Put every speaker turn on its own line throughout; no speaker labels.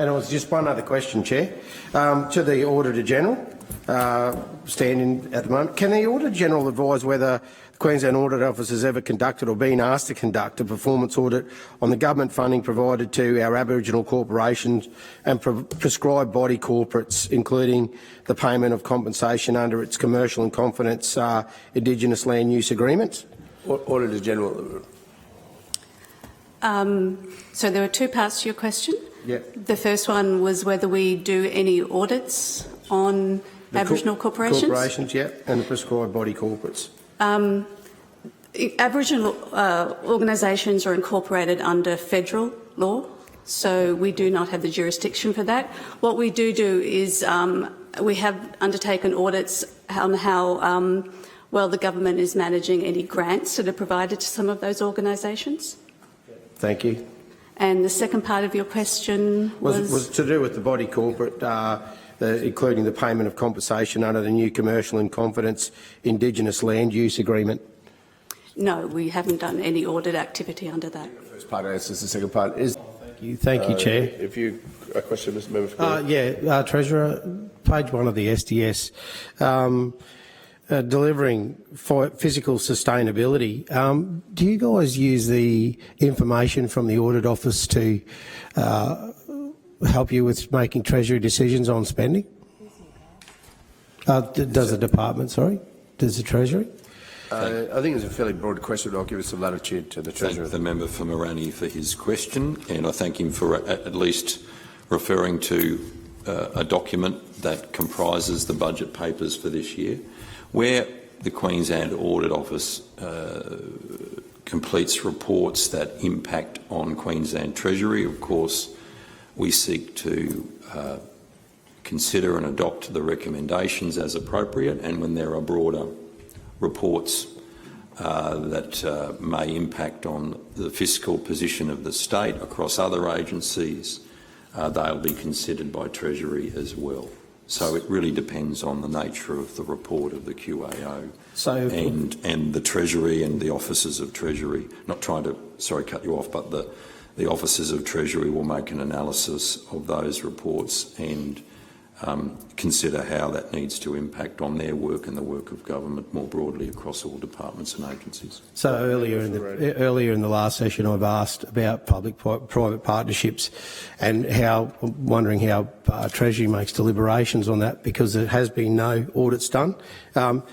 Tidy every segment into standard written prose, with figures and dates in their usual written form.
And it was just one other question, Chair, to the Auditor General, standing at the moment. Can the Auditor General advise whether the Queensland Audit Office has ever conducted or been asked to conduct a performance audit on the government funding provided to our Aboriginal corporations and prescribed body corporates, including the payment of compensation under its commercial and confidence Indigenous land use agreements?
Auditor General.
So there were two parts to your question.
Yep.
The first one was whether we do any audits on Aboriginal corporations.
Corporations, yeah, and the prescribed body corporates.
Aboriginal organisations are incorporated under federal law, so we do not have the jurisdiction for that. What we do is we have undertaken audits on how well the government is managing any grants that are provided to some of those organisations.
Thank you.
And the second part of your question
was to do with the body corporate, including the payment of compensation under the new commercial and confidence Indigenous land use agreement.
No, we haven't done any audit activity under that.
The first part answers the second part.
Thank you, Chair.
If you a question, Mr. Member.
Treasurer, page 1 of the SDS. Delivering physical sustainability. Do you guys use the information from the Audit Office to help you with making Treasury decisions on spending? Does the department, does the Treasury?
I think it's a fairly broad question. I'll give it some latitude to the Treasurer.
Thank the member for Morani for his question, and I thank him for at least referring to a document that comprises the budget papers for this year. Where the Queensland Audit Office completes reports that impact on Queensland Treasury, of course, we seek to consider and adopt the recommendations as appropriate, and when there are broader reports that may impact on the fiscal position of the state across other agencies, they'll be considered by Treasury as well. So it really depends on the nature of the report of the QAO and the Treasury and the officers of Treasury. Not trying to, cut you off, but the officers of Treasury will make an analysis of those reports and consider how that needs to impact on their work and the work of government more broadly across all departments and agencies.
So earlier in the last session, I've asked about public-private partnerships and wondering how Treasury makes deliberations on that, because there has been no audits done.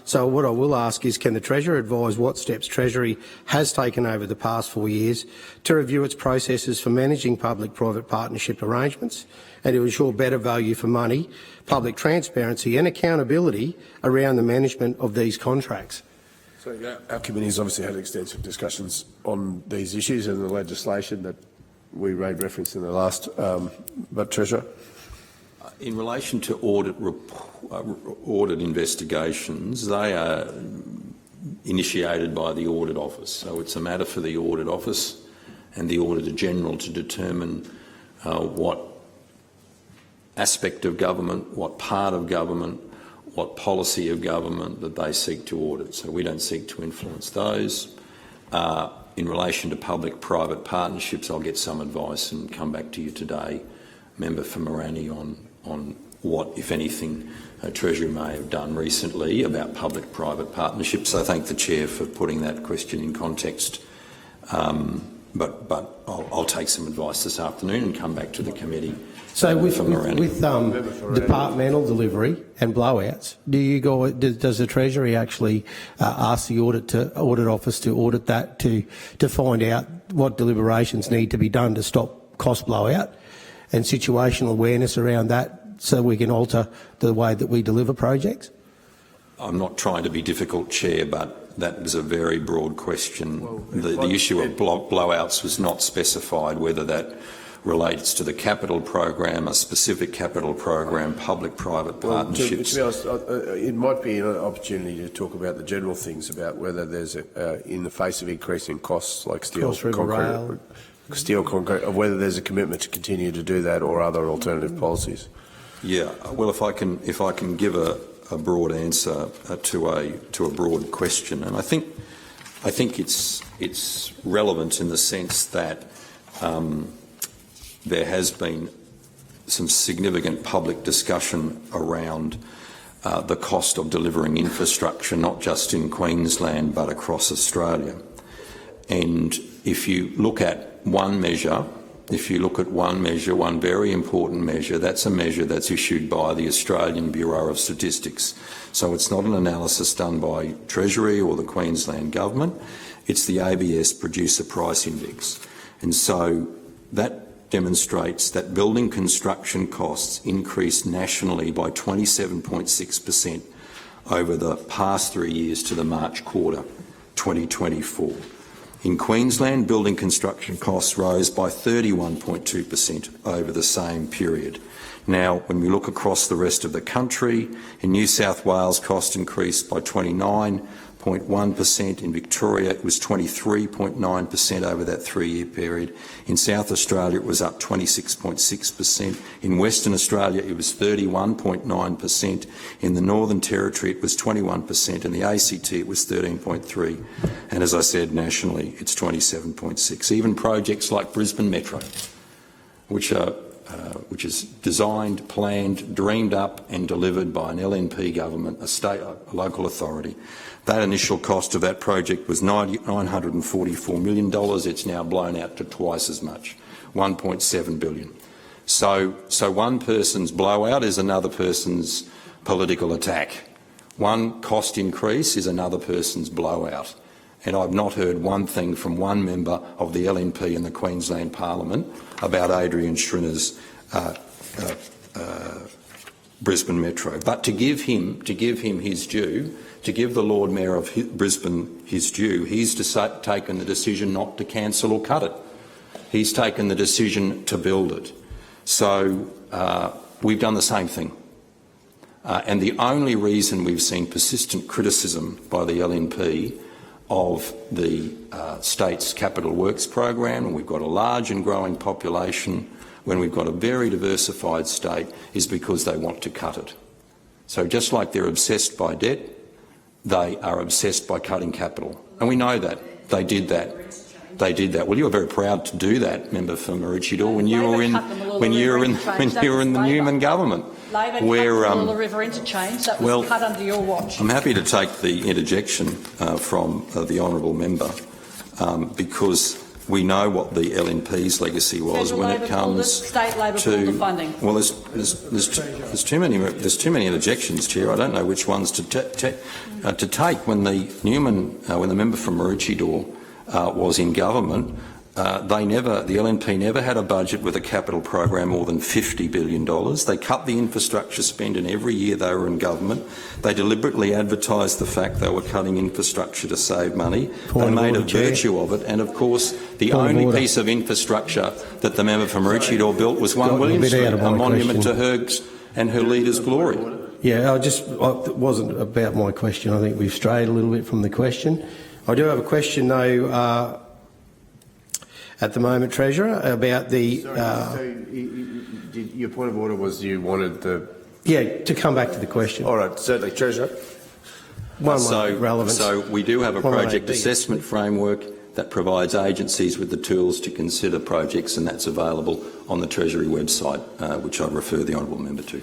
So what I will ask is, can the Treasurer advise what steps Treasury has taken over the past 4 years to review its processes for managing public-private partnership arrangements and to ensure better value for money, public transparency and accountability around the management of these contracts?
So our committee has obviously had extensive discussions on these issues and the legislation that we made reference in the last, but Treasurer?
In relation to audit investigations, they are initiated by the Audit Office. So it's a matter for the Audit Office and the Auditor General to determine what aspect of government, what part of government, what policy of government that they seek to audit. So we don't seek to influence those. In relation to public-private partnerships, I'll get some advice and come back to you today, Member for Morani, on what, if anything, Treasury may have done recently about public-private partnerships. So I thank the Chair for putting that question in context. But I'll take some advice this afternoon and come back to the committee.
So with departmental delivery and blowouts, does the Treasury actually ask the Audit Office to audit that to find out what deliberations need to be done to stop cost blowout and situational awareness around that, so we can alter the way that we deliver projects?
I'm not trying to be difficult, Chair, but that was a very broad question. The issue of blowouts was not specified, whether that relates to the capital program, a specific capital program, public-private partnerships.
To be honest, it might be an opportunity to talk about the general things about whether there's, in the face of increasing costs like steel, concrete, of whether there's a commitment to continue to do that or other alternative policies.
Yeah, well, if I can give a broad answer to a broad question, and I think it's relevant in the sense that there has been some significant public discussion around the cost of delivering infrastructure, not just in Queensland but across Australia. And if you look at one measure, one very important measure, that's a measure that's issued by the Australian Bureau of Statistics. So it's not an analysis done by Treasury or the Queensland Government, it's the ABS Producer Price Index. And so that demonstrates that building construction costs increased nationally by 27.6% over the past 3 years to the March quarter 2024. In Queensland, building construction costs rose by 31.2% over the same period. Now, when we look across the rest of the country, in New South Wales, costs increased by 29.1%. In Victoria, it was 23.9% over that 3-year period. In South Australia, it was up 26.6%. In Western Australia, it was 31.9%. In the Northern Territory, it was 21%. In the ACT, it was 13.3%. And as I said, nationally, it's 27.6%. Even projects like Brisbane Metro, which is designed, planned, dreamed up and delivered by an LNP government, a local authority. That initial cost of that project was $944 million. It's now blown out to twice as much, $1.7 billion. So one person's blowout is another person's political attack. One cost increase is another person's blowout. And I've not heard one thing from one member of the LNP in the Queensland Parliament about Adrian Schrinner's Brisbane Metro. But to give him his due, to give the Lord Mayor of Brisbane his due, he's taken the decision not to cancel or cut it. He's taken the decision to build it. So we've done the same thing. And the only reason we've seen persistent criticism by the LNP of the state's capital works program, and we've got a large and growing population, when we've got a very diversified state, is because they want to cut it. So just like they're obsessed by debt, they are obsessed by cutting capital. And we know that. They did that. Well, you were very proud to do that, member for Maroochydore, when you were in the Newman government.
Labor
where
cut the River Interchange. That was cut under your watch.
I'm happy to take the interjection from the honourable member because we know what the LNP's legacy was when it comes
state Labor
to
the funding.
Well, there's too many interjections, Chair. I don't know which ones to take. When the member from Maroochydore was in government, the LNP never had a budget with a capital program more than $50 billion. They cut the infrastructure spend in every year they were in government. They deliberately advertised the fact they were cutting infrastructure to save money. They made a virtue of it. And of course, the only piece of infrastructure that the member from Maroochydore built was 1 William Street, a monument to her and her leader's glory.
Yeah, it wasn't about my question. I think we've strayed a little bit from the question. I do have a question, though, at the moment, Treasurer, about the...
your point of order was you wanted the...
Yeah, to come back to the question.
All right, certainly, Treasurer.
Relevance.
So we do have a project assessment framework that provides agencies with the tools to consider projects, and that's available on the Treasury website, which I refer the honourable member to.